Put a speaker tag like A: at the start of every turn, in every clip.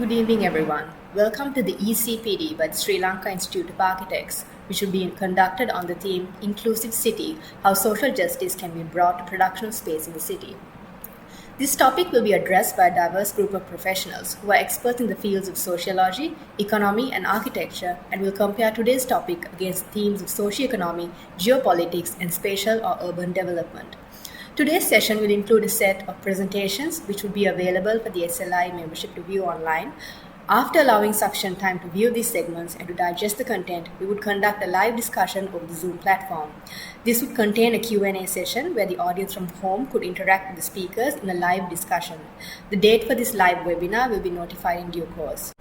A: Good evening, everyone. Welcome to the ECPD by the Sri Lanka Institute of Architects, which will be conducted on the theme Inclusive City: How Social Justice Can Be Brought to Production Space in the City. This topic will be addressed by a diverse group of professionals who are experts in the fields of sociology, economy, and architecture, and will compare today's topic against themes of socioeconomy, geopolitics, and spatial or urban development. Today's session will include a set of presentations which will be available for the SLI membership to view online. After allowing sufficient time to view these segments and to digest the content, we would conduct a live discussion over the Zoom platform. This would contain a Q&A session where the audience from home could interact with the speakers in a live discussion. The date for this live webinar will be notified in due course.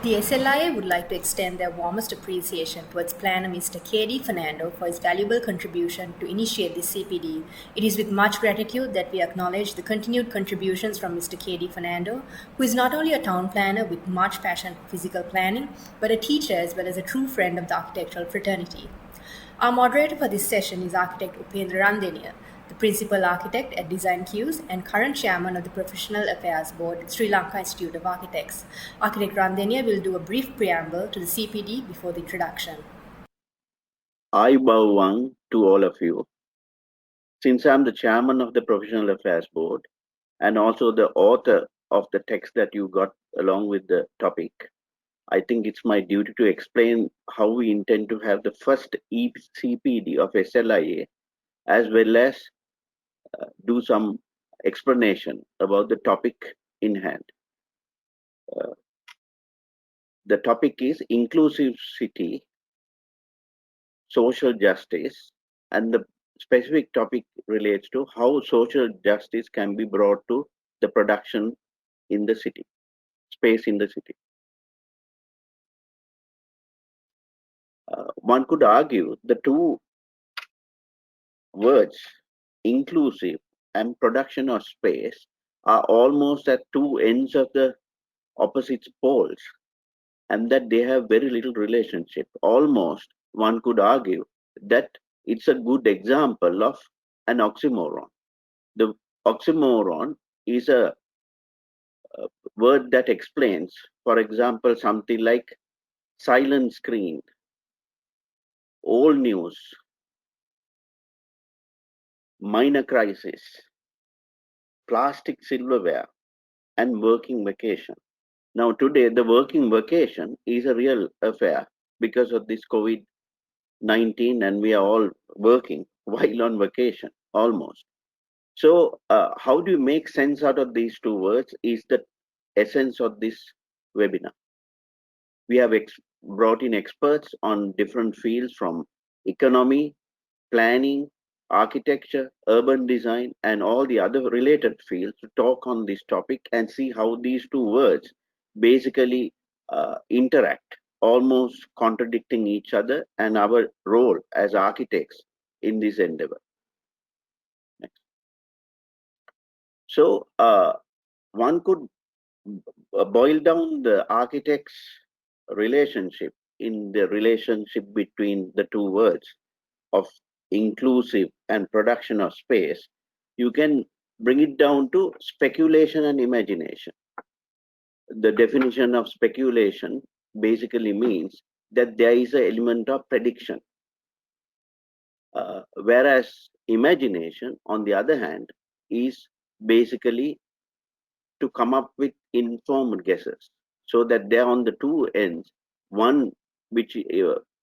A: The SLIA would like to extend their warmest appreciation towards planner Mr. K.D. Fernando for his valuable contribution to initiate this CPD. It is with much gratitude that we acknowledge the continued contributions from Mr. K.D. Fernando, who is not only a town planner with much passion for physical planning, but a teacher as well as a true friend of the architectural fraternity. Our moderator for this session is architect Upendra Randenia, the principal architect at Design Qs and current chairman of the Professional Affairs Board at Sri Lanka Institute of Architects. Architect Randenia will do a brief preamble to the CPD before the introduction.
B: I bow one to all of you. Since I'm the chairman of the Professional Affairs Board and also the author of the text that you got along with the topic, I think it's my duty to explain how we intend to have the first CPD of SLIA, as well as do some explanation about the topic in hand. The topic is inclusive city, social justice, and the specific topic relates to how social justice can be brought to the production in the city, space in the city. One could argue the two words, inclusive and production of space, are almost at two ends of the opposite poles, and that they have very little relationship. Almost, one could argue that it's a good example of an oxymoron. The oxymoron is a word that explains, for example, something like silent screen, old news, minor crisis, plastic silverware, and working vacation. Now, today, the working vacation is a real affair because of this COVID-19, and we are all working while on vacation, almost. So, how do you make sense out of these two words is the essence of this webinar. We have brought in experts on different fields from economy, planning, architecture, urban design, and all the other related fields to talk on this topic and see how these two words basically interact, almost contradicting each other, and our role as architects in this endeavor. Next. So one could boil down the architect's relationship in the relationship between the two words of inclusive and production of space. You can bring it down to speculation and imagination. The definition of speculation basically means that there is an element of prediction, whereas imagination, on the other hand, is basically to come up with informed guesses, so that they're on the two ends, one which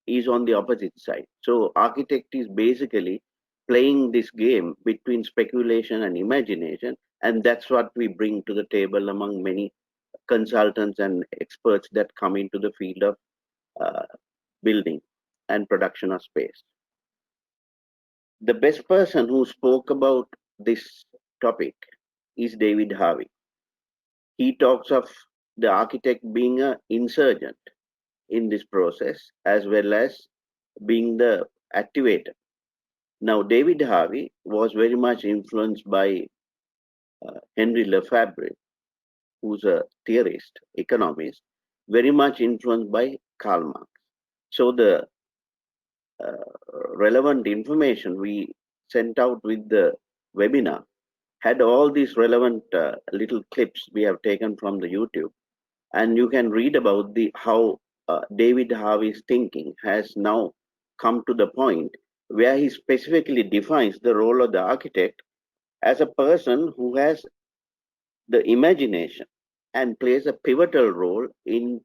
B: is on the opposite side. So architect is basically playing this game between speculation and imagination, and that's what we bring to the table among many consultants and experts that come into the field of building and production of space. The best person who spoke about this topic is David Harvey. He talks of the architect being an insurgent in this process, as well as being the activator. Now, David Harvey was very much influenced by Henry Lefebvre, who's a theorist, economist, very much influenced by Karl Marx. So the relevant information we sent out with the webinar had all these relevant little clips we have taken from the YouTube. And you can read about the how David Harvey's thinking has now come to the point where he specifically defines the role of the architect as a person who has the imagination and plays a pivotal role in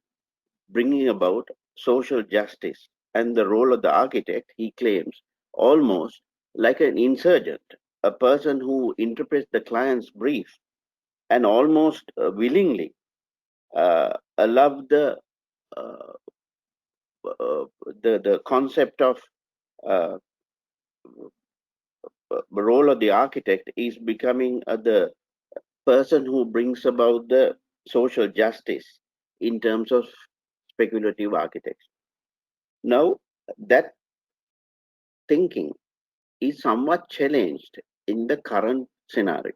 B: bringing about social justice. And the role of the architect, he claims, almost like an insurgent, a person who interprets the client's brief and almost willingly allow uh, the concept of uh, role of the architect is becoming the person who brings about the social justice in terms of speculative architecture. Now, that thinking is somewhat challenged in the current scenario,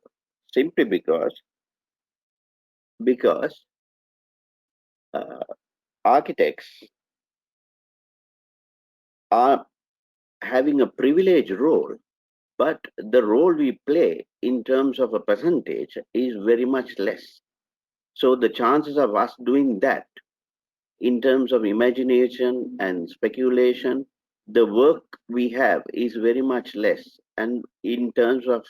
B: simply because uh, architects are having a privileged role, but the role we play in terms of a percentage is very much less. So the chances of us doing that in terms of imagination and speculation, the work we have is very much less. And in terms of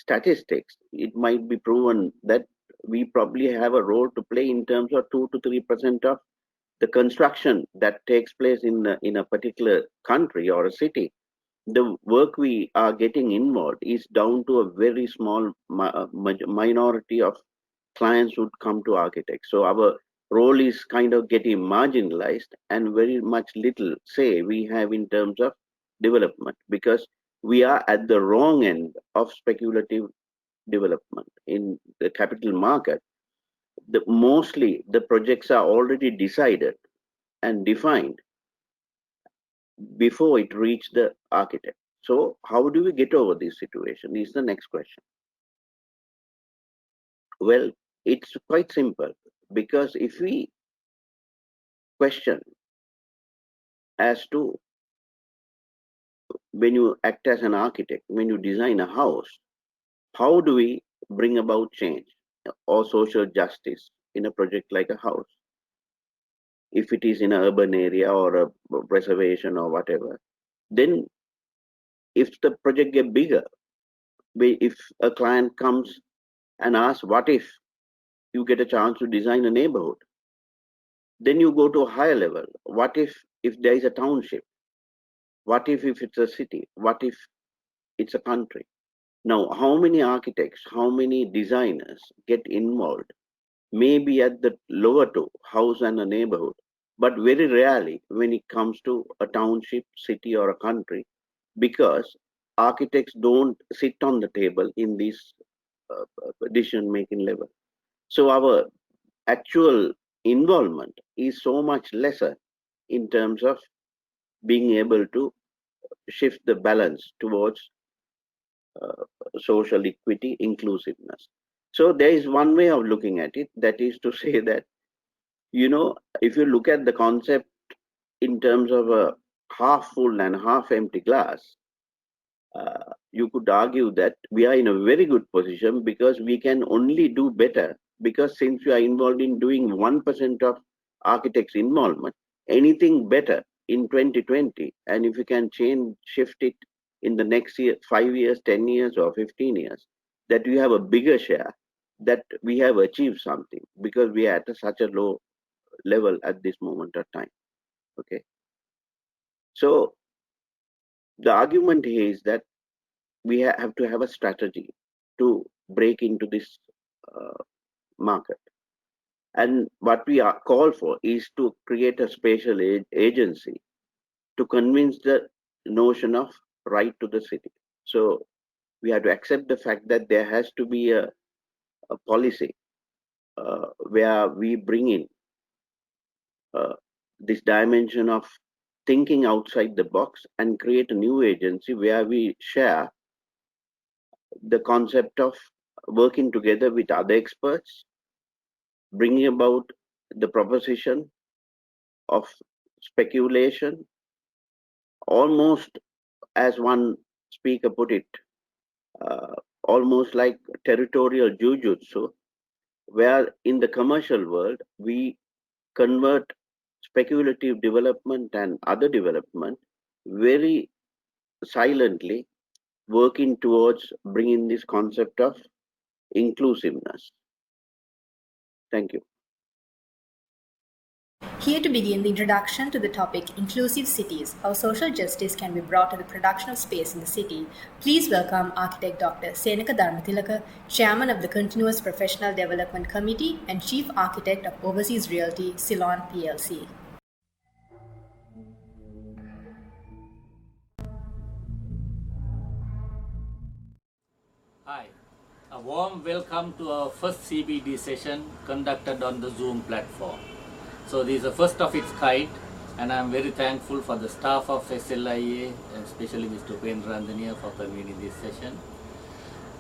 B: statistics, it might be proven that we probably have a role to play in terms of 2 to 3% of the construction that takes place in a particular country or a city. The work we are getting involved is down to a very small minority of clients would come to architects. So our role is kind of getting marginalized and very much little say we have in terms of development because we are at the wrong end of speculative development in the capital market. Mostly the projects are already decided and defined before it reach the architect. So how do we get over this situation is the next question. Well, it's quite simple because if we question as to when you act as an architect, when you design a house, how do we bring about change or social justice in a project like a house? If it is in an urban area or a reservation or whatever, then if the project get bigger, if a client comes and asks, what if you get a chance to design a neighborhood? Then you go to a higher level. What if there is a township? What if it's a city? What if it's a country? Now, how many architects, how many designers get involved? Maybe at the lower two, house and a neighborhood, but very rarely when it comes to a township, city, or a country, because architects don't sit on the table in this decision making level. So our actual involvement is so much lesser in terms of being able to shift the balance towards uh, social equity, inclusiveness. So there is one way of looking at it, that is to say that, if you look at the concept in terms of a half full and half empty glass, you could argue that we are in a very good position because we can only do better because since we are involved in doing 1% of architects involvement, anything better in 2020, and if we can shift it in the next year, 5 years, 10 years, or 15 years, that we have a bigger share, that we have achieved something because we are at such a low level at this moment of time. Okay, so the argument here is that we have to have a strategy to break into this uh, market. And what we are called for is to create a spatial agency to convince the notion of right to the city. So we have to accept the fact that there has to be a policy where we bring in uh, this dimension of thinking outside the box and create a new agency where we share the concept of working together with other experts, bringing about the proposition of speculation, almost as one speaker put it, uh, almost like territorial jujutsu, where in the commercial world we convert speculative development and other development very silently, working towards bringing this concept of inclusiveness. Thank you.
A: Here to begin the introduction to the topic Inclusive Cities, how social justice can be brought to the production of space in the city, please welcome architect Dr. Senaka Dharmatilaka, Chairman of the Continuous Professional Development Committee and Chief Architect of Overseas Realty, Ceylon PLC.
C: Hi, a warm welcome to our first CPD session conducted on the Zoom platform. So this is the first of its kind, and I am very thankful for the staff of SLIA, and especially Mr. Upendra Randania for convening this session.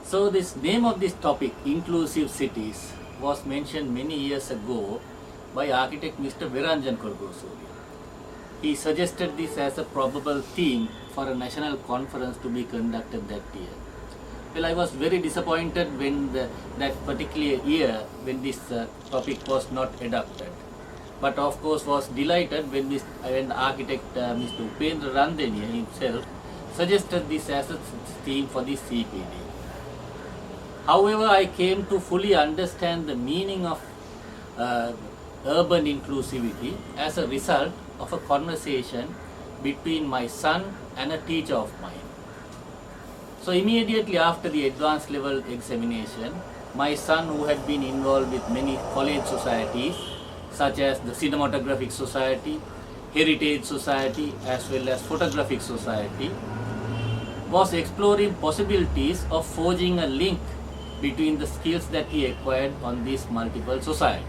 C: So this name of this topic, Inclusive Cities, was mentioned many years ago by architect Mr. Viranjan Korgosuri. He suggested this as a probable theme for a national conference to be conducted that year. Well, I was very disappointed when that particular year when this topic was not adopted. But of course was delighted when the architect Mr. Upendra Randenia himself suggested this as a theme for the CPD. However, I came to fully understand the meaning of urban inclusivity as a result of a conversation between my son and a teacher of mine. So immediately after the advanced level examination, my son, who had been involved with many college societies such as the Cinematographic Society, Heritage Society as well as Photographic Society, was exploring possibilities of forging a link between the skills that he acquired on these multiple societies.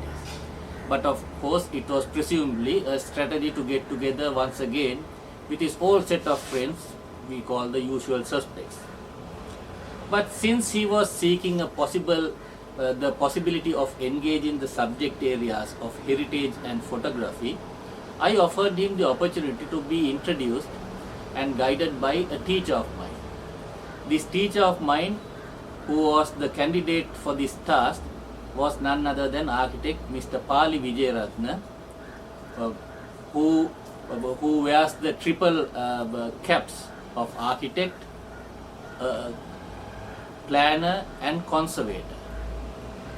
C: But of course it was presumably a strategy to get together once again with his old set of friends we call the usual suspects. But since he was seeking the possibility of engaging the subject areas of heritage and photography, I offered him the opportunity to be introduced and guided by a teacher of mine. This teacher of mine, who was the candidate for this task, was none other than architect Mr. Pali Vijayaratna, who wears the triple caps of architect, planner and conservator.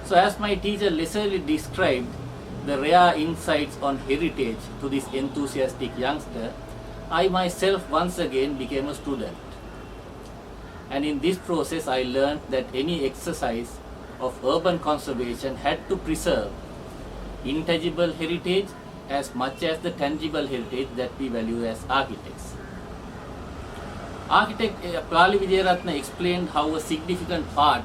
C: So as my teacher literally described the rare insights on heritage to this enthusiastic youngster, I myself once again became a student. And in this process I learned that any exercise of urban conservation had to preserve intangible heritage as much as the tangible heritage that we value as architects. Architect Pali Vijayaratna explained how a significant part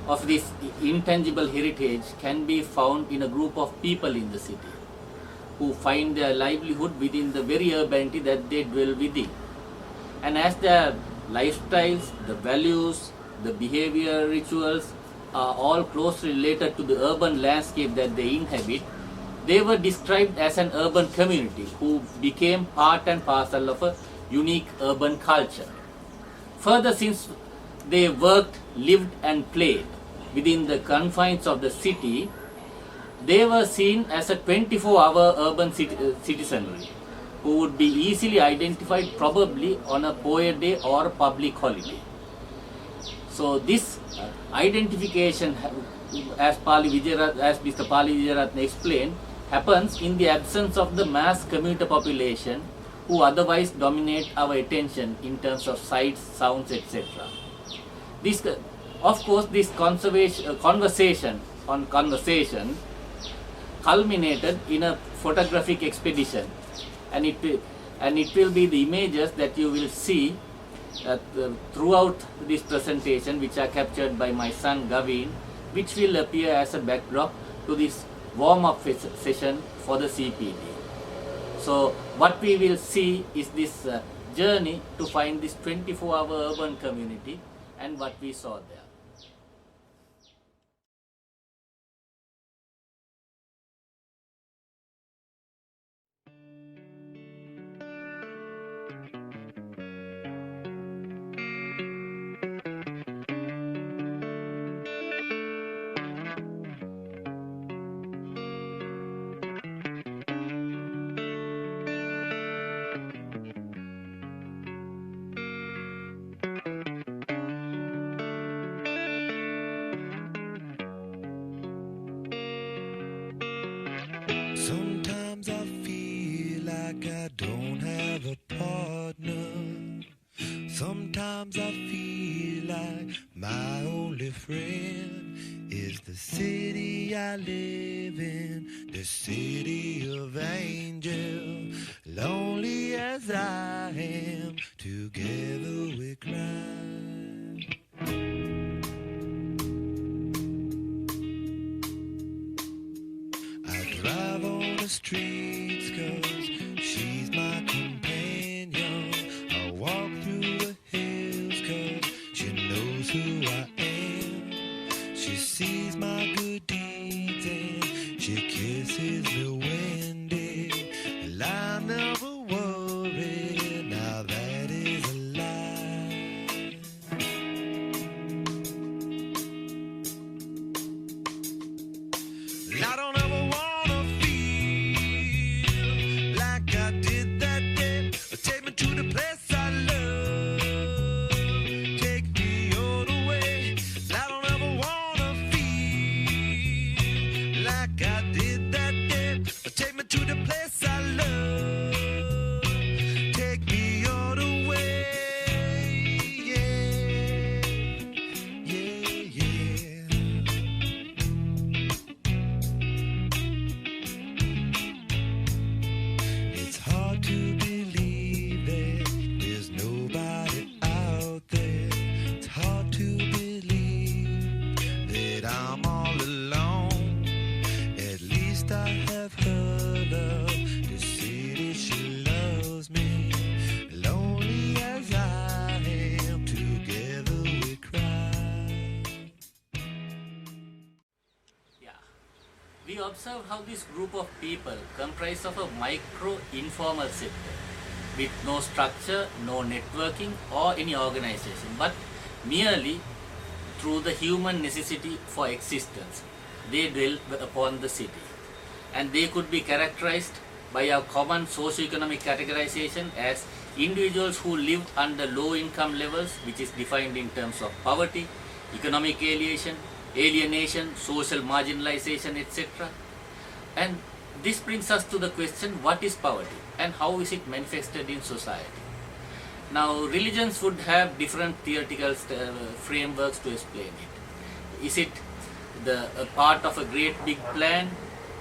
C: of this intangible heritage can be found in a group of people in the city who find their livelihood within the very urbanity that they dwell within. And as their lifestyles, the values, the behavior rituals are all closely related to the urban landscape that they inhabit, they were described as an urban community who became part and parcel of a unique urban culture. Further, since they worked, lived and played within the confines of the city, they were seen as a 24-hour urban citizenry who would be easily identified probably on a Boyer Day or a public holiday. So this identification, as Mr. Pali Vijayaratna explained, happens in the absence of the mass commuter population who otherwise dominate our attention in terms of sights, sounds, etc. This, of course, this conversation culminated in a photographic expedition, and it will be the images that you will see throughout this presentation, which are captured by my son Gavin, which will appear as a backdrop to this warm-up session for the CPD. So what we will see is this journey to find this 24-hour urban community and what we saw there.
D: Sometimes I feel like my only friend is the city I live in, the city of angels. Lonely as I am, together we cry. I drive on the streets 'cause she's my companion. I walk through the hills 'cause she knows who I am. She sees my good deeds and she kisses me when and I never worry. Now that is a lie. I don't ever wanna feel like I did that day. Take me to the place I love. Take me all the way. I don't ever wanna feel like I did that day. Take me to the place I love. Take me all the way. Yeah, yeah, yeah. It's hard to believe that there's nobody out there. It's hard to believe that I'm all alone. At least I have her love to see that she loves me. Lonely as I am, together we cry.
C: Yeah. We observe how this group of people comprise of a micro-informal sector with no structure, no networking or any organization, but merely through the human necessity for existence. They dwell upon the city. And they could be characterized by a common socio-economic categorization as individuals who live under low income levels, which is defined in terms of poverty, economic alienation, social marginalization, etc. And this brings us to the question, what is poverty and how is it manifested in society? Now, religions would have different theoretical frameworks to explain it. Is it a part of a great big plan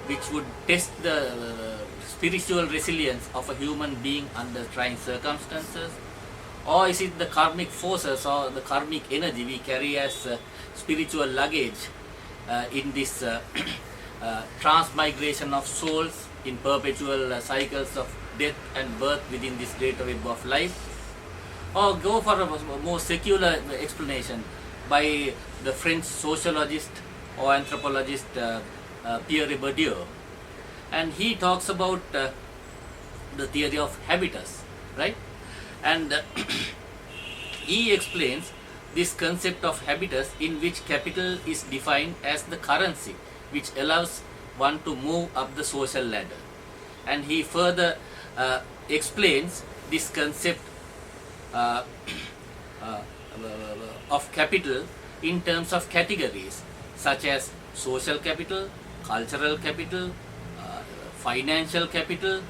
C: which would test the spiritual resilience of a human being under trying circumstances? Or is it the karmic forces or the karmic energy we carry as spiritual luggage in this transmigration of souls in perpetual cycles of death and birth within this data web of life? Or go for a more secular explanation by the French sociologist or anthropologist Pierre Bourdieu. And he talks about the theory of habitus, right? And he explains this concept of habitus in which capital is defined as the currency which allows one to move up the social ladder. And he further explains this concept of capital in terms of categories such as social capital, cultural capital, financial capital,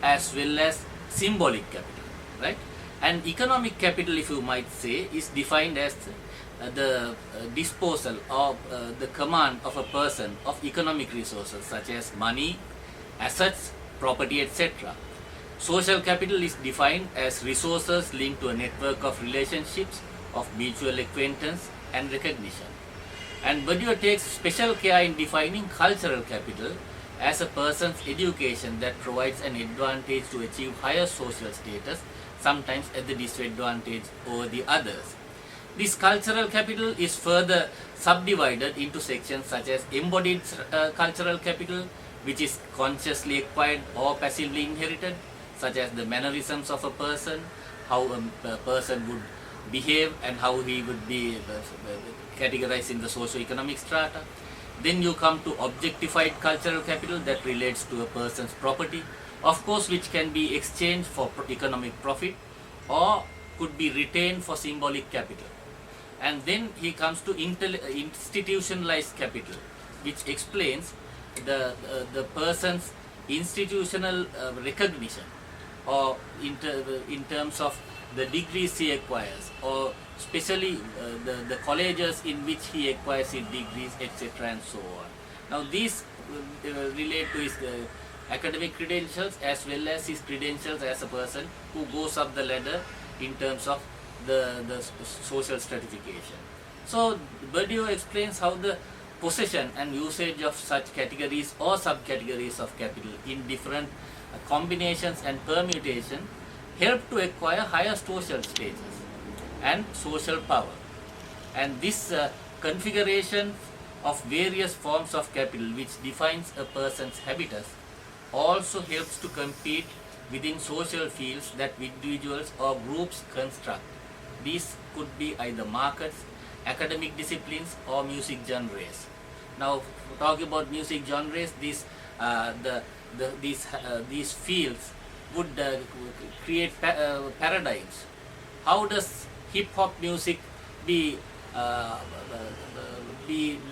C: as well as symbolic capital, right? And economic capital, if you might say, is defined as the disposal of the command of a person of economic resources such as money, assets, property, etc. Social capital is defined as resources linked to a network of relationships of mutual acquaintance and recognition. And Bourdieu takes special care in defining cultural capital as a person's education that provides an advantage to achieve higher social status, sometimes at the disadvantage over the others. This cultural capital is further subdivided into sections such as embodied cultural capital, which is consciously acquired or passively inherited, such as the mannerisms of a person, how a person would behave and how he would be categorized in the socio-economic strata. Then you come to objectified cultural capital that relates to a person's property, of course, which can be exchanged for economic profit or could be retained for symbolic capital. And then he comes to institutionalized capital, which explains the person's institutional recognition, or in terms of the degrees he acquires, or especially the colleges in which he acquires his degrees, etc. and so on. Now these relate to his academic credentials as well as his credentials as a person who goes up the ladder in terms of the social stratification. So Bourdieu explains how the possession and usage of such categories or subcategories of capital in different combinations and permutation help to acquire higher social status and social power. And this configuration of various forms of capital which defines a person's habitus also helps to compete within social fields that individuals or groups construct. These could be either markets, academic disciplines, or music genres. Now, talking about music genres, these fields would create paradigms. How does hip hop music be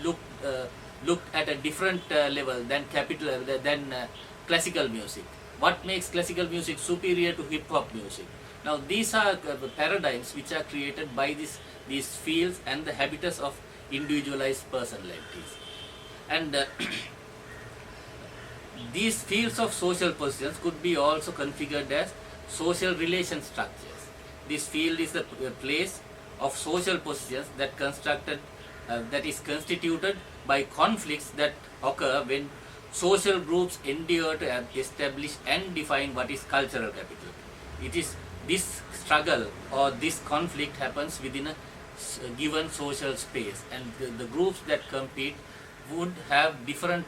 C: looked at a different level than classical music? What makes classical music superior to hip hop music? Now these are paradigms which are created by these fields and the habitus of individualized personalities. And these fields of social positions could be also configured as social relation structures. This field is the place of social positions that is constituted by conflicts that occur when social groups endeavor to establish and define what is cultural capital. It is this struggle or this conflict happens within a given social space, and the groups that compete would have different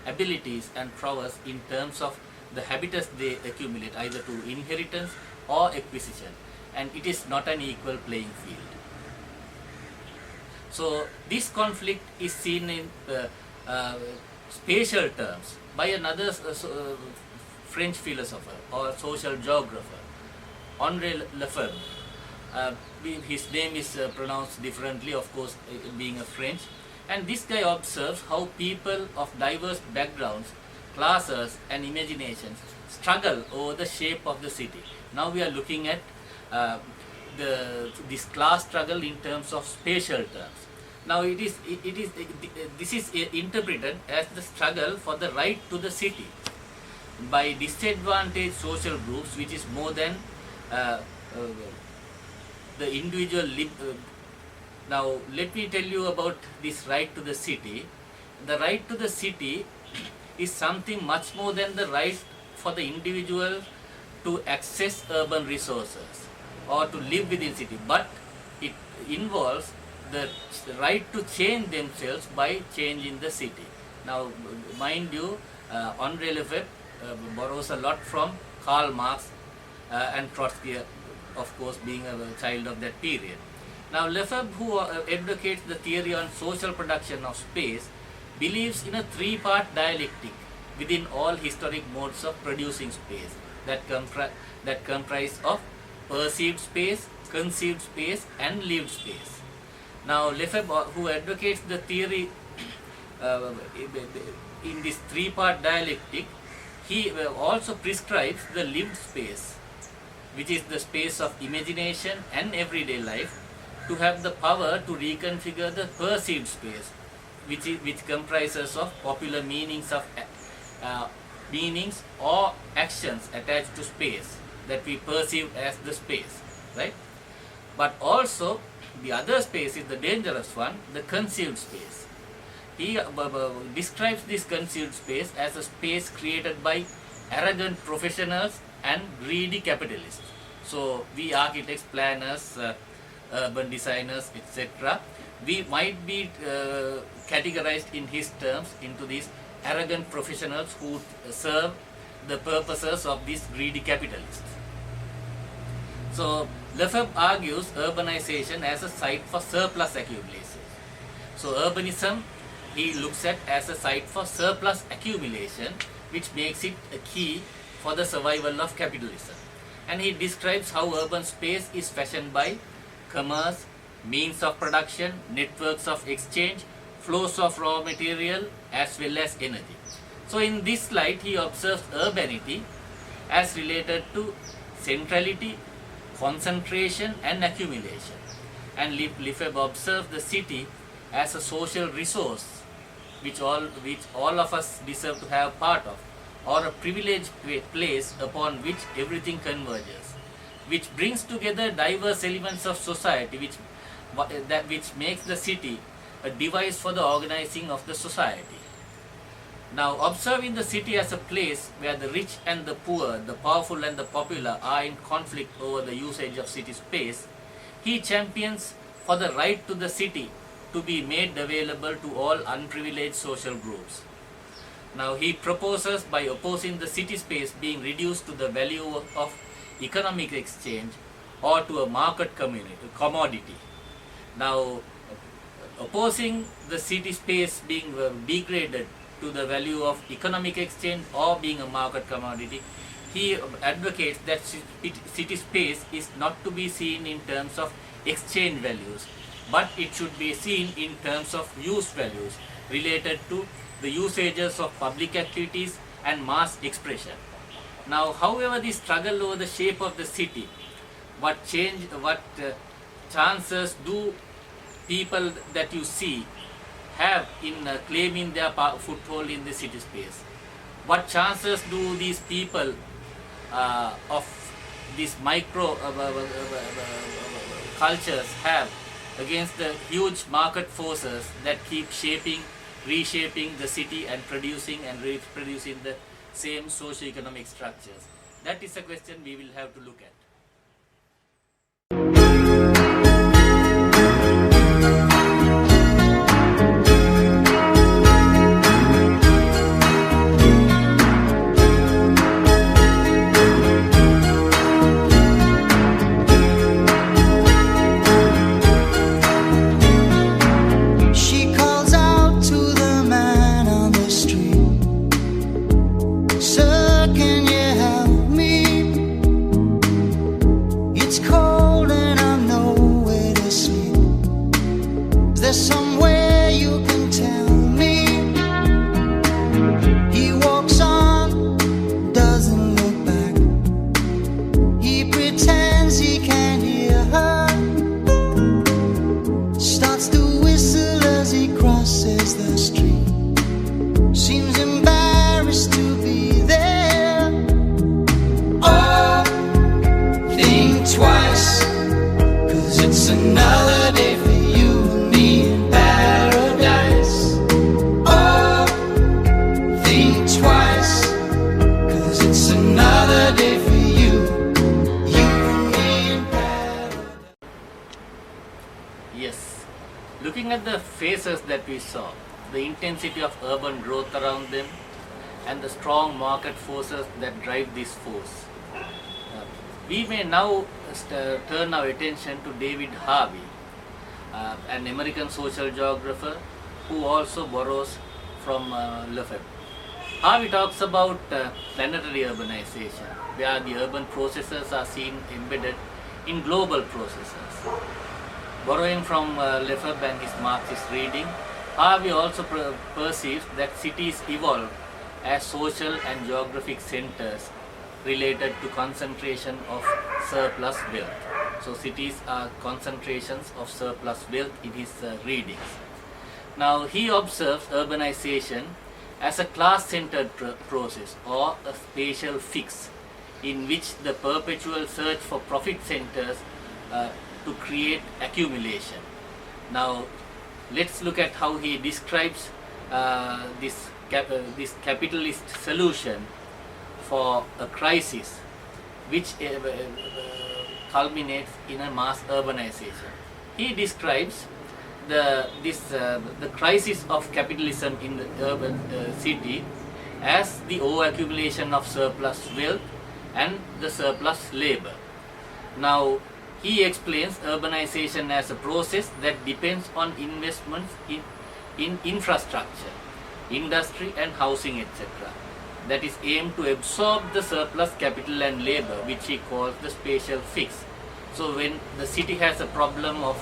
C: abilities and prowess in terms of the habitus they accumulate, either through inheritance or acquisition, and it is not an equal playing field. So this conflict is seen in spatial terms by another French philosopher or social geographer, Henri Lefebvre. His name is pronounced differently, of course, being a French. And this guy observes how people of diverse backgrounds, classes, and imaginations struggle over the shape of the city. Now we are looking at this class struggle in terms of spatial terms. Now this is interpreted as the struggle for the right to the city by disadvantaged social groups, which is more than the individual. Now let me tell you about this right to the city. The right to the city is something much more than the right for the individual to access urban resources or to live within city, but it involves the right to change themselves by changing the city. Now mind you, Henri Lefebvre borrows a lot from Karl Marx and Trotsky, of course, being a child of that period. Now Lefebvre, who advocates the theory on social production of space, believes in a three-part dialectic within all historic modes of producing space that comprise of perceived space, conceived space, and lived space. Now Lefebvre, who advocates the theory in this three-part dialectic, he also prescribes the lived space, which is the space of imagination and everyday life, to have the power to reconfigure the perceived space, which comprises of popular meanings or actions attached to space that we perceive as the space, right? But also the other space is the dangerous one, the conceived space. He describes this conceived space as a space created by arrogant professionals and greedy capitalists. So we architects, planners, urban designers, etc., we might be categorized in his terms into these arrogant professionals who serve the purposes of these greedy capitalists. So Lefebvre argues urbanization as a site for surplus accumulation. So urbanism he looks at as a site for surplus accumulation, which makes it a key for the survival of capitalism. And he describes how urban space is fashioned by commerce, means of production, networks of exchange, flows of raw material, as well as energy. So in this slide, he observes urbanity as related to centrality, concentration and accumulation. And Lefebvre observed the city as a social resource which all of us deserve to have part of, or a privileged place upon which everything converges, which brings together diverse elements of society, which makes the city a device for the organizing of the society. Now, observing the city as a place where the rich and the poor, the powerful and the popular are in conflict over the usage of city space, he champions for the right to the city to be made available to all unprivileged social groups. Now, he proposes, by opposing the city space being reduced to the value of economic exchange or to a market commodity. Now, opposing the city space being degraded to the value of economic exchange or being a market commodity, he advocates that city space is not to be seen in terms of exchange values, but it should be seen in terms of use values related to the usages of public activities and mass expression. Now, however, the struggle over the shape of the city, what chances do people that you see have in claiming their foothold in the city space? What chances do these people of these micro cultures have against the huge market forces that keep reshaping the city and producing and reproducing the same socio-economic structures? That is a question we will have to look at. Looking at the phases that we saw, the intensity of urban growth around them and the strong market forces that drive this force, we may now turn our attention to David Harvey, an American social geographer who also borrows from Lefebvre. Harvey talks about planetary urbanization, where the urban processes are seen embedded in global processes. Borrowing from Lefebvre and his Marxist reading, Harvey also perceives that cities evolve as social and geographic centers related to concentration of surplus wealth. So cities are concentrations of surplus wealth in his readings. Now, he observes urbanization as a class-centered process or a spatial fix in which the perpetual search for profit centers to create accumulation. Now, let's look at how he describes this capitalist solution for a crisis which culminates in a mass urbanization. He describes the crisis of capitalism in the urban city as the overaccumulation of surplus wealth and the surplus labor. Now, he explains urbanization as a process that depends on investments in infrastructure, industry and housing, etc. that is aimed to absorb the surplus capital and labor, which he calls the spatial fix. So when the city has a problem of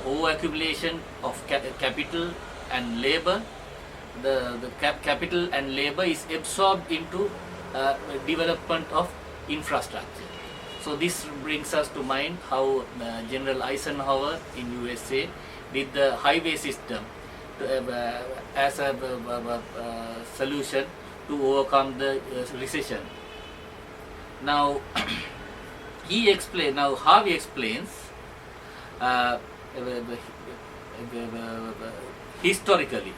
C: overaccumulation of capital and labor, the capital and labor is absorbed into development of infrastructure. So this brings us to mind how General Eisenhower in USA did the highway system as a solution to overcome the recession. Now Harvey explains historically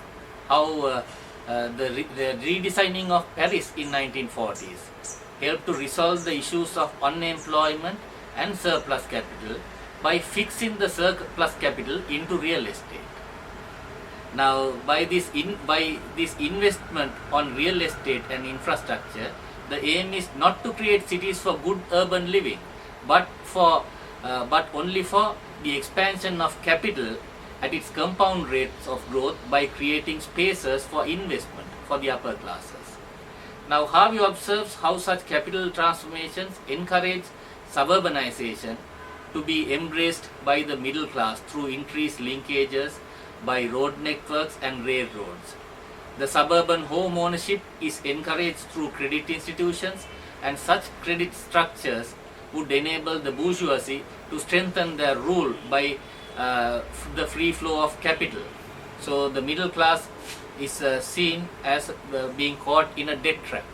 C: how the redesigning of Paris in 1940s helped to resolve the issues of unemployment and surplus capital by fixing the surplus capital into real estate. Now, by this investment on real estate and infrastructure, the aim is not to create cities for good urban living, but only for the expansion of capital at its compound rates of growth by creating spaces for investment for the upper classes. Now, Harvey observes how such capital transformations encourage suburbanization to be embraced by the middle class through increased linkages by road networks and railroads. The suburban home ownership is encouraged through credit institutions, and such credit structures would enable the bourgeoisie to strengthen their rule by the free flow of capital. So the middle class is seen as being caught in a debt trap.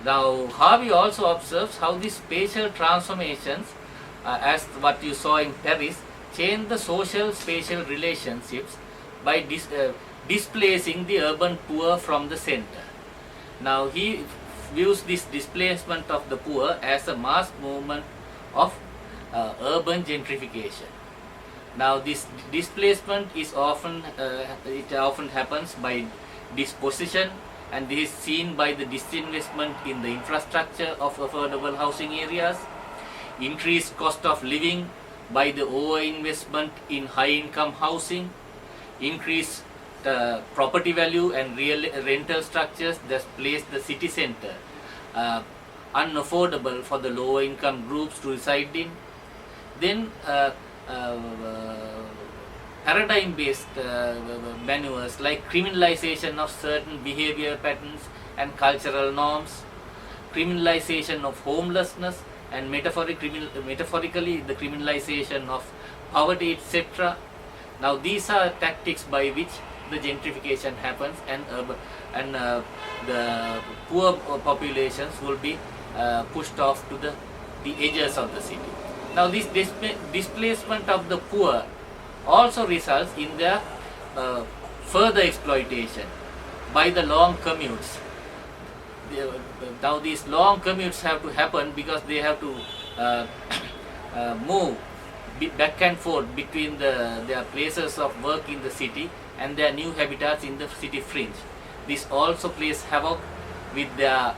C: Now Harvey also observes how these spatial transformations, as what you saw in Paris, change the social spatial relationships by displacing the urban poor from the center. Now he views this displacement of the poor as a mass movement of urban gentrification. Now this displacement is often happens by disposition, and this is seen by the disinvestment in the infrastructure of affordable housing areas, increased cost of living by the overinvestment in high income housing, increased property value and real rental structures that place the city center unaffordable for the lower income groups to reside in. Then paradigm based maneuvers like criminalization of certain behavior patterns and cultural norms, criminalization of homelessness, and metaphorically the criminalization of poverty, etc. Now these are tactics by which the gentrification happens, and the poor populations will be pushed off to the edges of the city. Now this displacement of the poor also results in their further exploitation by the long commutes. Now these long commutes have to happen because they have to move back and forth between their places of work in the city and their new habitats in the city fringe. This also plays havoc with their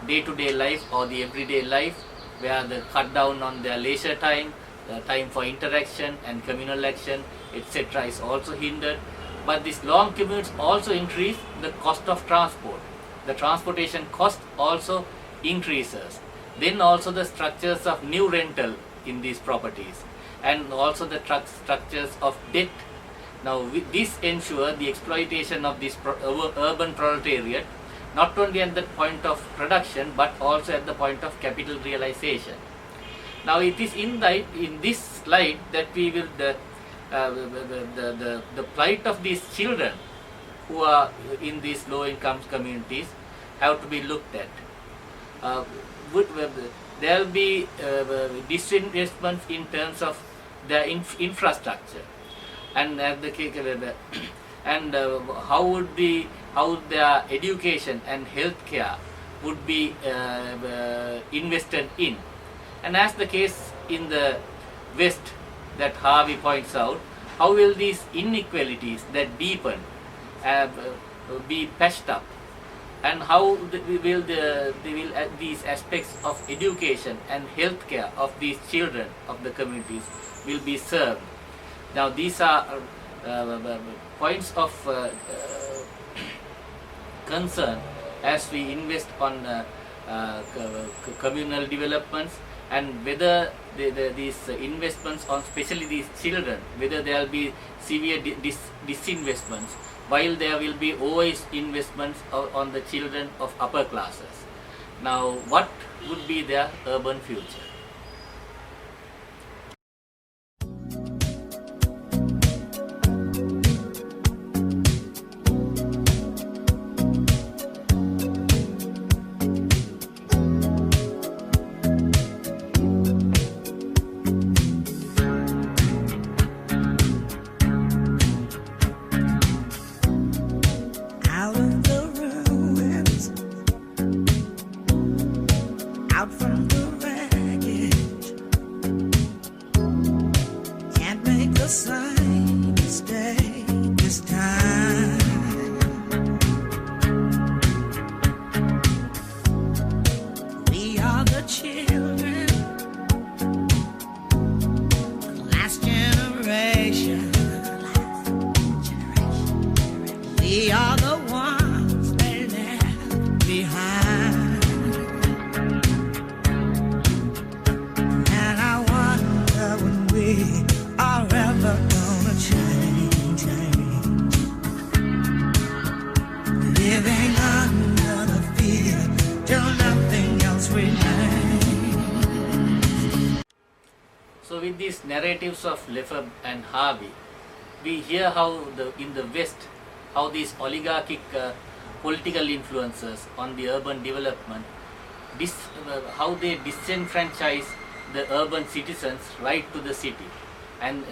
C: day-to-day life or the everyday life, where the cut down on their leisure time, time for interaction and communal action, etc. is also hindered. But these long commutes also increase the cost of transport. The transportation cost also increases. Then also the structures of new rental in these properties, and also the structures of debt. Now this ensure the exploitation of this urban proletariat, not only at the point of production but also at the point of capital realization. Now it is in this slide that we will the plight of these children who are in these low income communities have to be looked at. There will be disinvestments in terms of their infrastructure, and how their education and healthcare would be invested in. And as the case in the West that Harvey points out, how will these inequalities that deepen be patched up, and how will these aspects of education and healthcare of these children of the communities will be served. Now these are points of concern as we invest on communal developments, and whether these investments on especially these children, whether there will be severe disinvestments, while there will be always investments on the children of upper classes. Now, what would be their urban future?
E: Out of the ruins, out from the wreckage, can't make the same mistake this time. We are the children, the last generation. We are the ones they left behind. And I wonder when we are ever gonna change. Living under the fear till nothing else remains.
C: So with these narratives of Lefebvre and Harvey, we hear how in the West, how these oligarchic political influences on the urban development, how they disenfranchise the urban citizens right to the city, and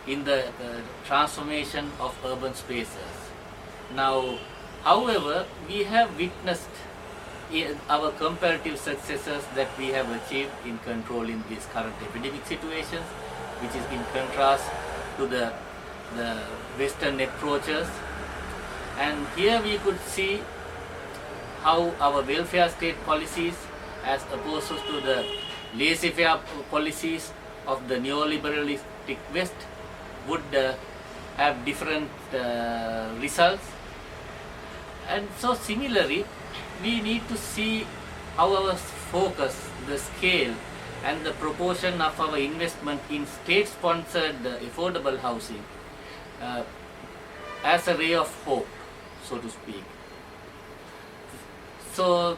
C: in the transformation of urban spaces. Now, however, we have witnessed our comparative successes that we have achieved in controlling these current epidemic situations, which is in contrast to the Western approaches. And here we could see how our welfare state policies, as opposed to the laissez-faire policies of the neoliberalistic West, would have different results. And so similarly, we need to see how our focus, the scale and the proportion of our investment in state-sponsored affordable housing as a ray of hope, so to speak. So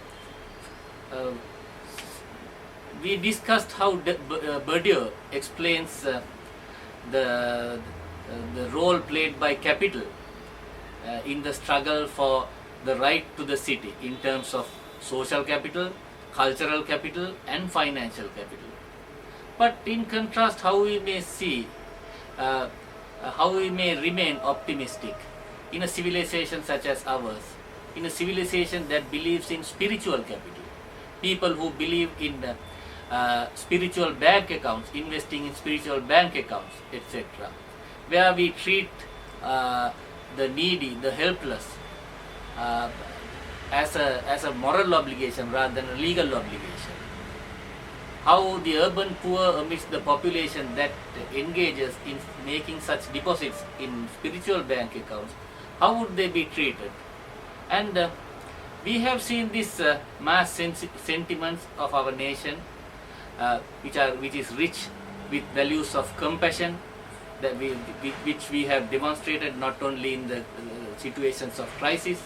C: we discussed how Bourdieu explains the role played by capital in the struggle for the right to the city in terms of social capital, cultural capital and financial capital. But in contrast, how we may see, how we may remain optimistic in a civilization such as ours, in a civilization that believes in spiritual capital, people who believe in spiritual bank accounts, investing in spiritual bank accounts, etc., where we treat the needy, the helpless, as a moral obligation rather than a legal obligation. How the urban poor amidst the population that engages in making such deposits in spiritual bank accounts, how would they be treated? And we have seen these mass sentiments of our nation, which is rich with values of compassion, which we have demonstrated not only in the situations of crisis,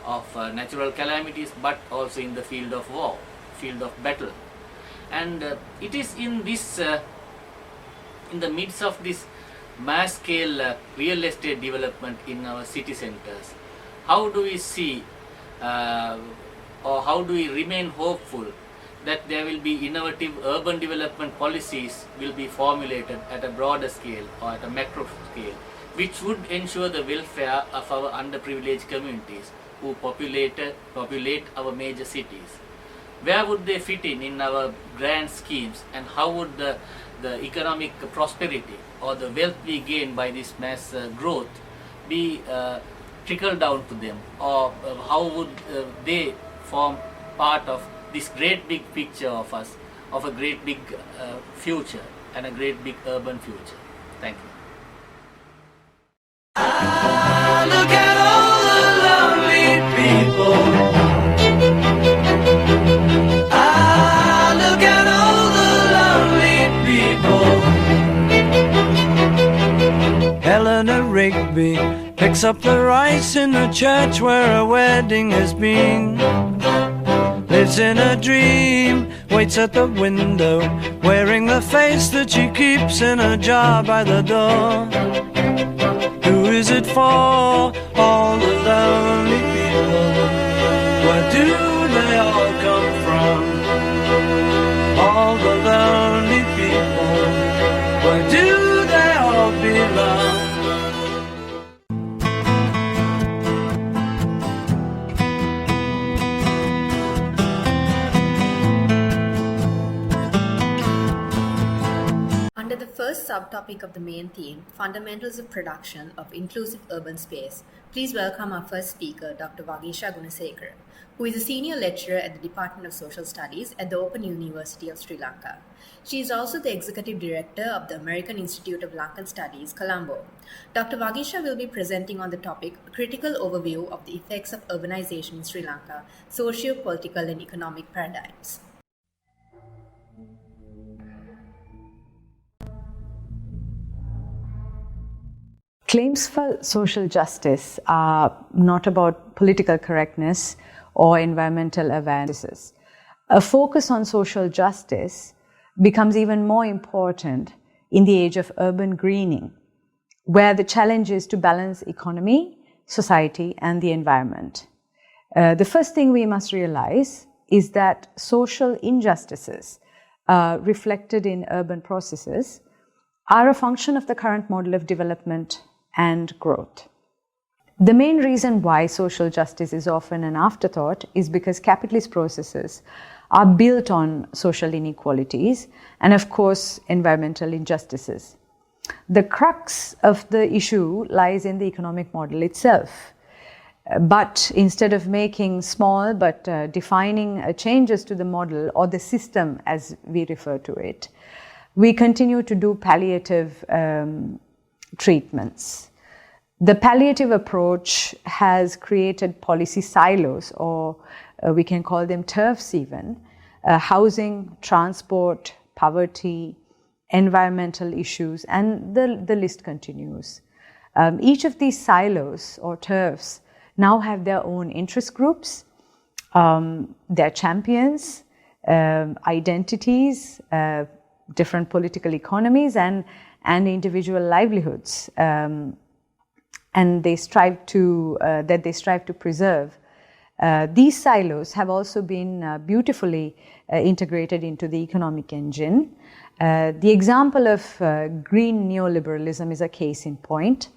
C: of natural calamities, but also in the field of war, field of battle. And it is in this, in the midst of this mass scale real estate development in our city centers, how do we see or how do we remain hopeful that there will be innovative urban development policies will be formulated at a broader scale or at a macro scale, which would ensure the welfare of our underprivileged communities who populate our major cities? Where would they fit in our grand schemes, and how would the economic prosperity or the wealth we gain by this mass growth be trickled down to them, or how would they form part of this great big picture of us, of a great big future and a great big urban future? Thank you.
E: Look at all the lonely people. Look at all the lonely people. Eleanor Rigby picks up the rice in the church where a wedding has been. lives in a dream, waits at the window, wearing the face that she keeps in a jar by the door. Who is it for? All the lonely people. Where do they all come from? All the lonely people. Where do they all belong?
A: Under the first subtopic of the main theme, Fundamentals of Production of Inclusive Urban Space, please welcome our first speaker, Dr. Vagisha Gunasekara, who is a senior lecturer at the Department of Social Studies at the Open University of Sri Lanka. She is also the executive director of the American Institute of Lankan Studies, Colombo. Dr. Vagisha will be presenting on the topic, a critical overview of the effects of urbanization in Sri Lanka, socio-political and economic paradigms.
F: Claims for social justice are not about political correctness or environmental awarenesses. A focus on social justice becomes even more important in the age of urban greening, where the challenge is to balance economy, society, and the environment. The first thing we must realize is that social injustices reflected in urban processes are a function of the current model of development and growth. The main reason why social justice is often an afterthought is because capitalist processes are built on social inequalities and, of course, environmental injustices. The crux of the issue lies in the economic model itself. But instead of making small but defining changes to the model or the system as we refer to it, we continue to do palliative treatments. The palliative approach has created policy silos, or we can call them turfs even, housing, transport, poverty, environmental issues, and the list continues. Each of these silos or turfs now have their own interest groups, their champions, identities, different political economies, and individual livelihoods, and they strive to preserve. These silos have also been beautifully integrated into the economic engine. The example of green neoliberalism is a case in point.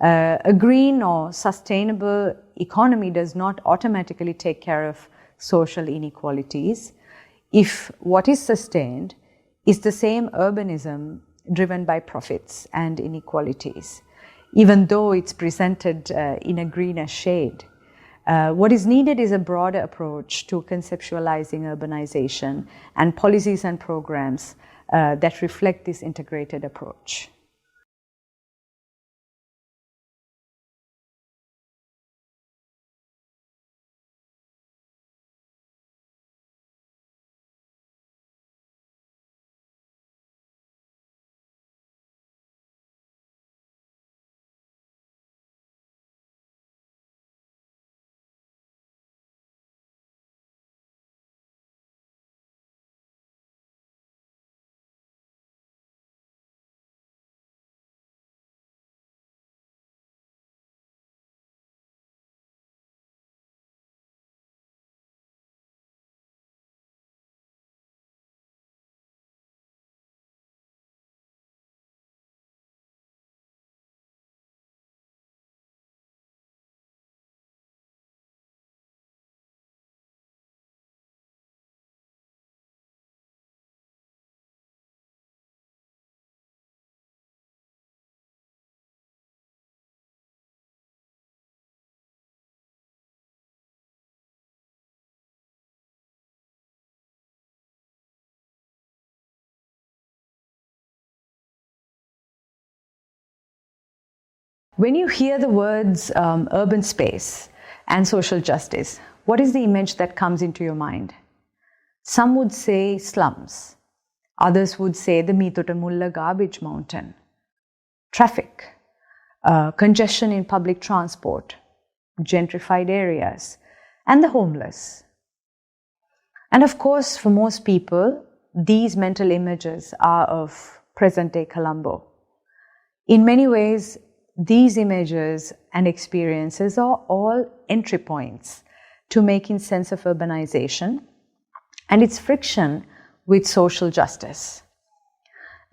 F: A green or sustainable economy does not automatically take care of social inequalities if what is sustained is the same urbanism driven by profits and inequalities, even though it's presented in a greener shade. What is needed is a broader approach to conceptualizing urbanization and policies and programs that reflect this integrated approach. When you hear the words urban space and social justice, what is the image that comes into your mind? Some would say slums. Others would say the Mitotamulla garbage mountain, traffic, congestion in public transport, gentrified areas, and the homeless. And of course, for most people, these mental images are of present-day Colombo. In many ways, these images and experiences are all entry points to making sense of urbanization and its friction with social justice.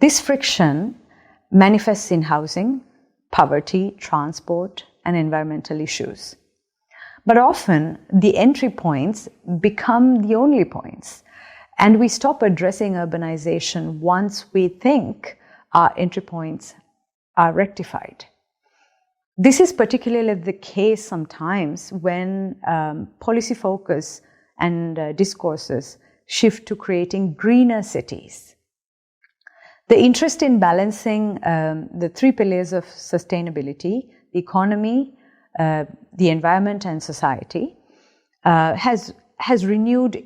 F: This friction manifests in housing, poverty, transport, and environmental issues. But often, the entry points become the only points, and we stop addressing urbanization once we think our entry points are rectified. This is particularly the case sometimes when policy focus and discourses shift to creating greener cities. The interest in balancing the three pillars of sustainability, the economy, the environment and society, has renewed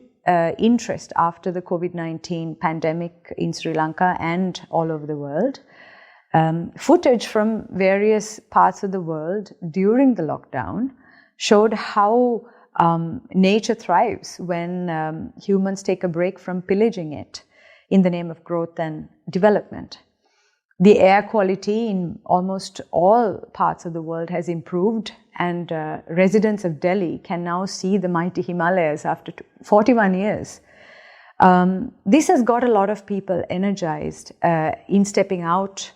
F: interest after the COVID-19 pandemic in Sri Lanka and all over the world. Footage from various parts of the world during the lockdown showed how nature thrives when humans take a break from pillaging it in the name of growth and development. The air quality in almost all parts of the world has improved, and residents of Delhi can now see the mighty Himalayas after 41 years. This has got a lot of people energized in stepping out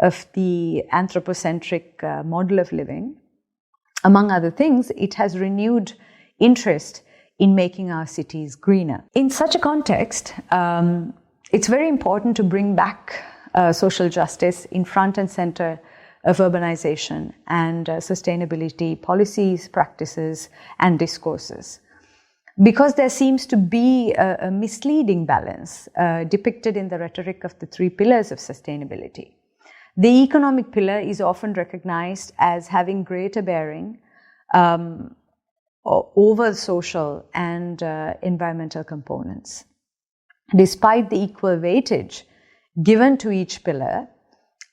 F: of the anthropocentric model of living. Among other things, it has renewed interest in making our cities greener. In such a context, it's very important to bring back social justice in front and center of urbanization and sustainability policies, practices, and discourses. Because there seems to be a misleading balance depicted in the rhetoric of the three pillars of sustainability. The economic pillar is often recognized as having greater bearing over social and environmental components. Despite the equal weightage given to each pillar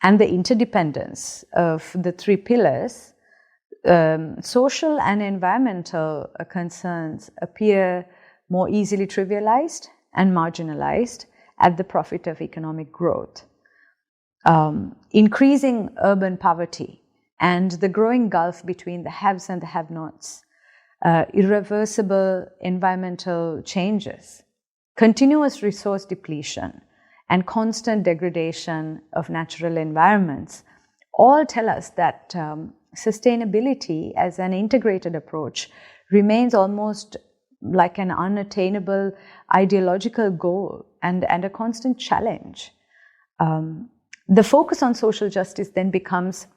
F: and the interdependence of the three pillars, social and environmental concerns appear more easily trivialized and marginalized at the profit of economic growth. Increasing urban poverty and the growing gulf between the haves and the have-nots, irreversible environmental changes, continuous resource depletion, and constant degradation of natural environments all tell us that sustainability as an integrated approach remains almost like an unattainable ideological goal and a constant challenge. The focus on social justice then becomes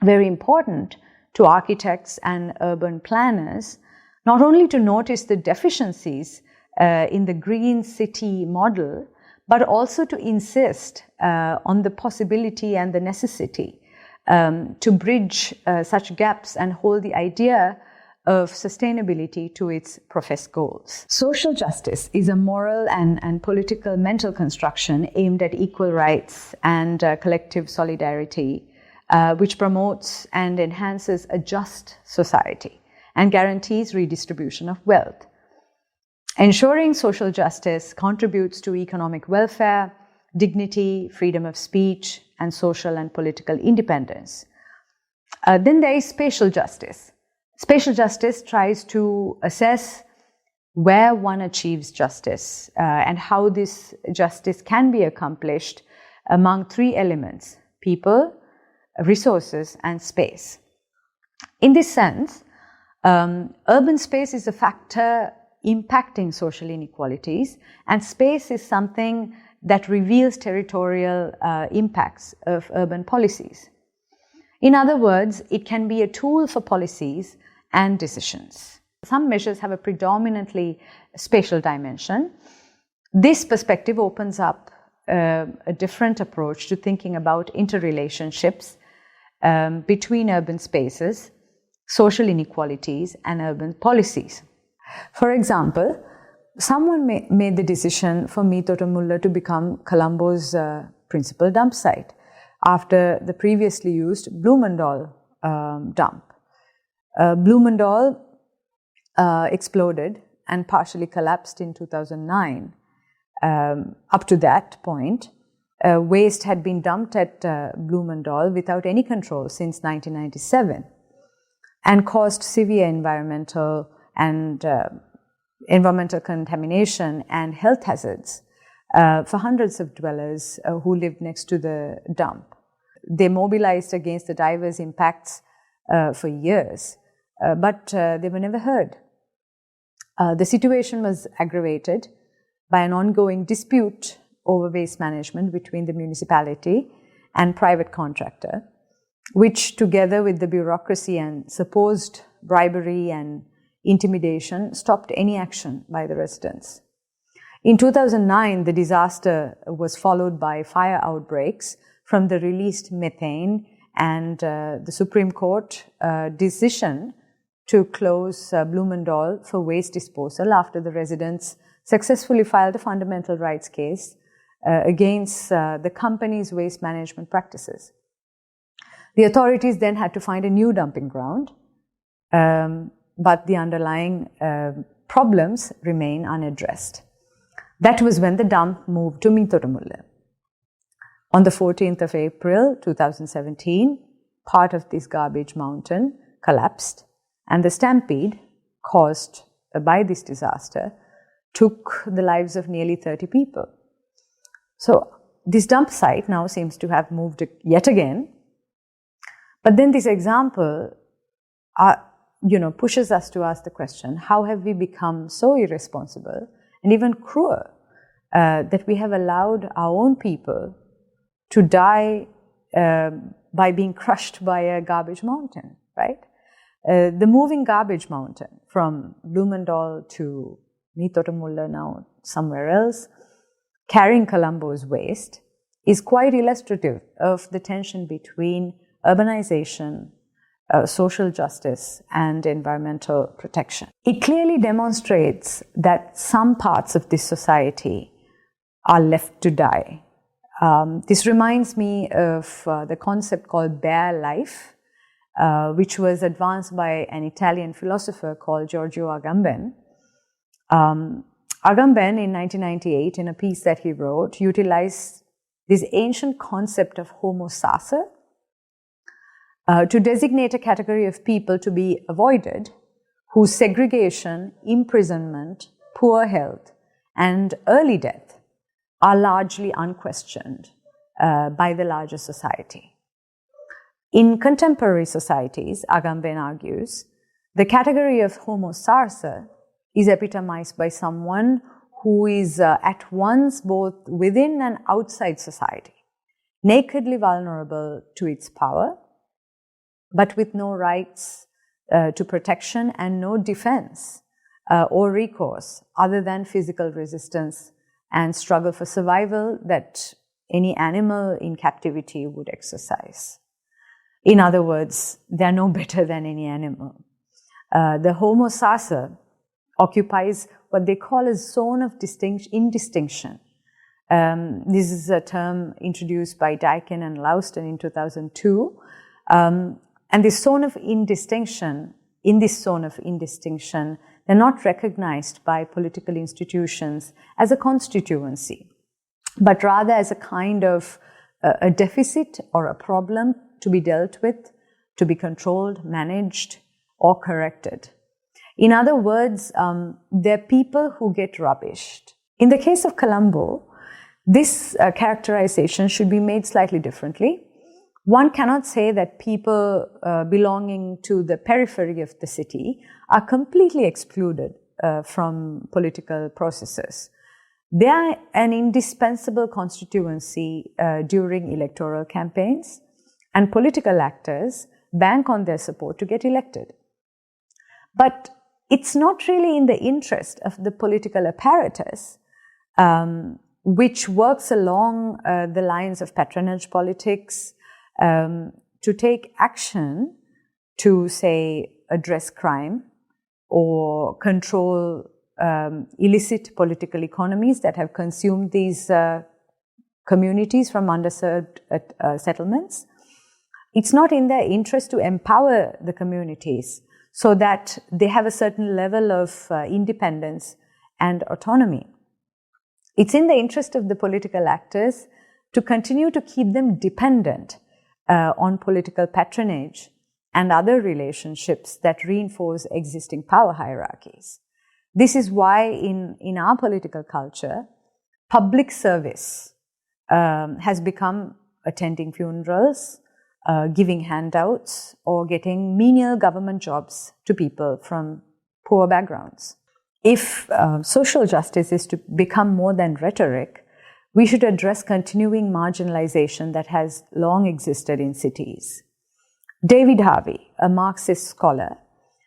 F: very important to architects and urban planners, not only to notice the deficiencies in the green city model, but also to insist on the possibility and the necessity to bridge such gaps and hold the idea of sustainability to its professed goals. Social justice is a moral and political mental construction aimed at equal rights and collective solidarity, which promotes and enhances a just society and guarantees redistribution of wealth. Ensuring social justice contributes to economic welfare, dignity, freedom of speech, and social and political independence. Then there is spatial justice. Spatial justice tries to assess where one achieves justice and how this justice can be accomplished among three elements: people, resources, and space. In this sense, urban space is a factor impacting social inequalities, and space is something that reveals territorial impacts of urban policies. In other words, it can be a tool for policies and decisions. Some measures have a predominantly spatial dimension. This perspective opens up a different approach to thinking about interrelationships between urban spaces, social inequalities, and urban policies. For example, someone made the decision for Meetotamulla to become Colombo's principal dump site after the previously used Blumendal dump. Blumendal exploded and partially collapsed in 2009. Up to that point, waste had been dumped at Blumendal without any control since 1997 and caused severe environmental contamination and health hazards for hundreds of dwellers who lived next to the dump. They mobilized against the diverse impacts for years, but they were never heard. The situation was aggravated by an ongoing dispute over waste management between the municipality and private contractor, which together with the bureaucracy and supposed bribery and intimidation stopped any action by the residents. In 2009, the disaster was followed by fire outbreaks from the released methane and the Supreme Court decision to close Blumendal for waste disposal after the residents successfully filed a fundamental rights case against the company's waste management practices. The authorities then had to find a new dumping ground, but the underlying problems remain unaddressed. That was when the dump moved to Mitotamulla. On the 14th of April 2017, part of this garbage mountain collapsed, and the stampede caused by this disaster took the lives of nearly 30 people. So this dump site now seems to have moved yet again. But then this example pushes us to ask the question, how have we become so irresponsible and even cruel that we have allowed our own people to die by being crushed by a garbage mountain, right? The moving garbage mountain from Blumendal to Mitotamulla, now somewhere else, carrying Colombo's waste, is quite illustrative of the tension between urbanization, social justice, and environmental protection. It clearly demonstrates that some parts of this society are left to die. This reminds me of the concept called bare life, which was advanced by an Italian philosopher called Giorgio Agamben. Agamben, in 1998, in a piece that he wrote, utilized this ancient concept of homo sacer to designate a category of people to be avoided whose segregation, imprisonment, poor health, and early death are largely unquestioned by the larger society. In contemporary societies, Agamben argues, the category of homo sacer is epitomized by someone who is at once both within and outside society, nakedly vulnerable to its power, but with no rights to protection and no defense or recourse other than physical resistance and struggle for survival that any animal in captivity would exercise. In other words, they are no better than any animal. The homo sacer occupies what they call a zone of indistinction. This is a term introduced by Daikin and Lauston in 2002. And this zone of indistinction, in this zone of indistinction, they're not recognized by political institutions as a constituency, but rather as a kind of a deficit or a problem to be dealt with, to be controlled, managed, or corrected. In other words, they're people who get rubbished. In the case of Colombo, this characterization should be made slightly differently. One cannot say that people belonging to the periphery of the city are completely excluded from political processes. They are an indispensable constituency during electoral campaigns, and political actors bank on their support to get elected. But it's not really in the interest of the political apparatus, which works along the lines of patronage politics, to take action to, say, address crime or control illicit political economies that have consumed these communities from underserved settlements. It's not in their interest to empower the communities so that they have a certain level of independence and autonomy. It's in the interest of the political actors to continue to keep them dependent on political patronage and other relationships that reinforce existing power hierarchies. This is why in our political culture, public service has become attending funerals, giving handouts, or getting menial government jobs to people from poor backgrounds. If social justice is to become more than rhetoric, we should address continuing marginalization that has long existed in cities. David Harvey, a Marxist scholar,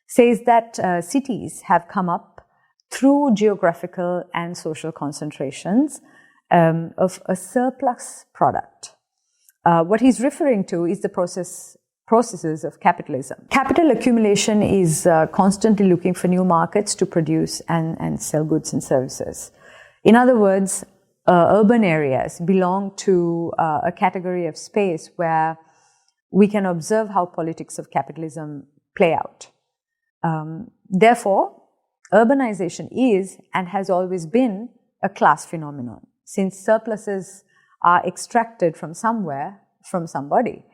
F: says that cities have come up through geographical and social concentrations of a surplus product. What he's referring to is the processes of capitalism. Capital accumulation is constantly looking for new markets to produce and sell goods and services. In other words, urban areas belong to a category of space where we can observe how politics of capitalism play out. Therefore, urbanization is and has always been a class phenomenon, since surpluses are extracted from somewhere, from somebody,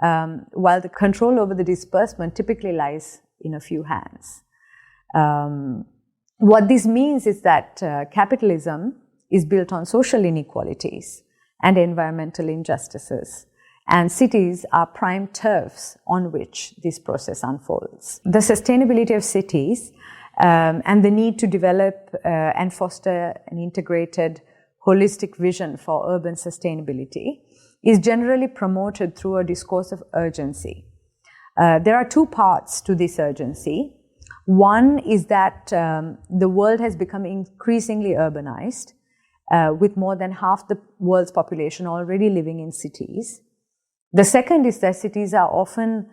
F: while the control over the disbursement typically lies in a few hands. What this means is that capitalism is built on social inequalities and environmental injustices, and cities are prime turfs on which this process unfolds. The sustainability of cities and the need to develop and foster an integrated, holistic vision for urban sustainability is generally promoted through a discourse of urgency. There are two parts to this urgency. One is that the world has become increasingly urbanized, with more than half the world's population already living in cities. The second is that cities are often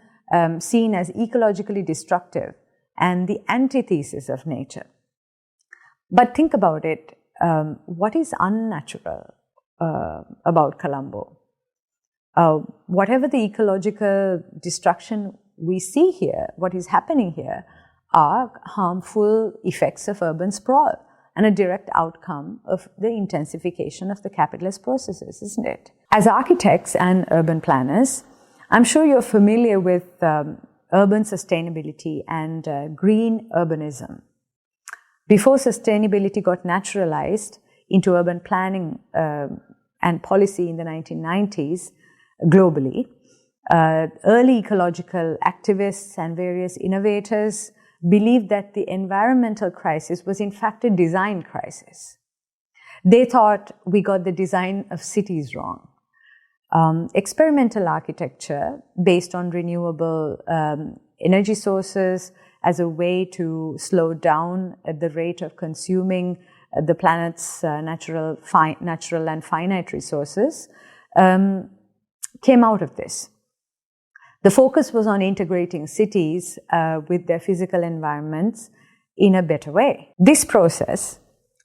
F: seen as ecologically destructive and the antithesis of nature. But think about it, what is unnatural about Colombo? Whatever the ecological destruction we see here, what is happening here are harmful effects of urban sprawl and a direct outcome of the intensification of the capitalist processes, isn't it? As architects and urban planners, I'm sure you're familiar with urban sustainability and green urbanism. Before sustainability got naturalized into urban planning and policy in the 1990s globally, early ecological activists and various innovators believed that the environmental crisis was in fact a design crisis. They thought we got the design of cities wrong. Experimental architecture based on renewable energy sources as a way to slow down the rate of consuming the planet's natural and finite resources came out of this. The focus was on integrating cities with their physical environments in a better way. This process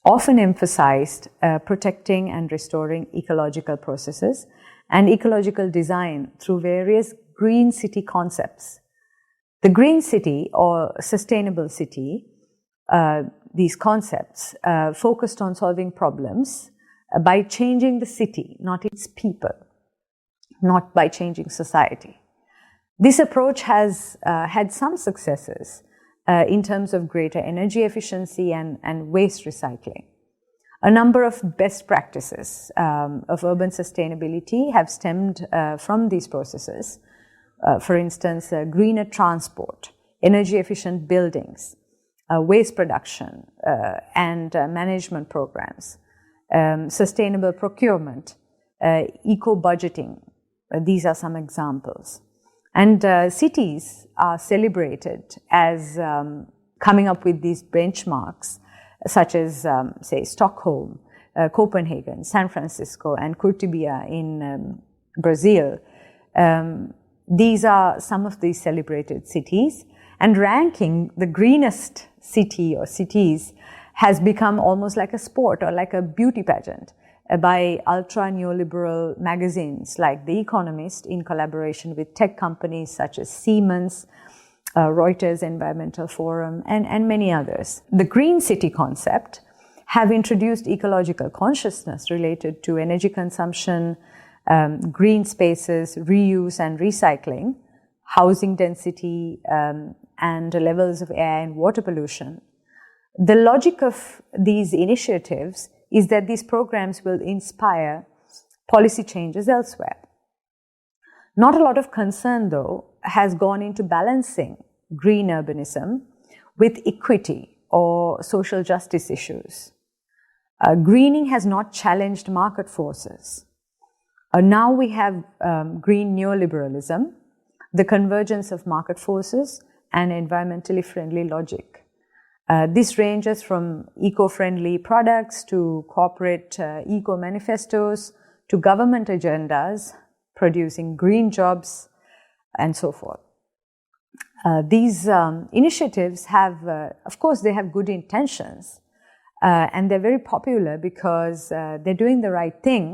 F: often emphasized protecting and restoring ecological processes and ecological design through various green city concepts. The green city or sustainable city, these concepts focused on solving problems by changing the city, not its people, not by changing society. This approach has had some successes in terms of greater energy efficiency and waste recycling. A number of best practices of urban sustainability have stemmed from these processes. For instance, greener transport, energy efficient buildings, waste production and management programs, sustainable procurement, eco-budgeting. These are some examples. And cities are celebrated as coming up with these benchmarks, such as, say, Stockholm, Copenhagen, San Francisco, and Curitiba in Brazil. These are some of these celebrated cities, and ranking the greenest city or cities has become almost like a sport or like a beauty pageant by ultra-neoliberal magazines like The Economist in collaboration with tech companies such as Siemens, Reuters Environmental Forum, and many others. The green city concept have introduced ecological consciousness related to energy consumption, green spaces, reuse and recycling, housing density, and levels of air and water pollution. The logic of these initiatives is that these programs will inspire policy changes elsewhere. Not a lot of concern, though, has gone into balancing green urbanism with equity or social justice issues. Greening has not challenged market forces. Now we have green neoliberalism, the convergence of market forces and environmentally friendly logic. This ranges from eco-friendly products to corporate eco-manifestos to government agendas producing green jobs and so forth. These initiatives have, of course, they have good intentions and they're very popular because they're doing the right thing.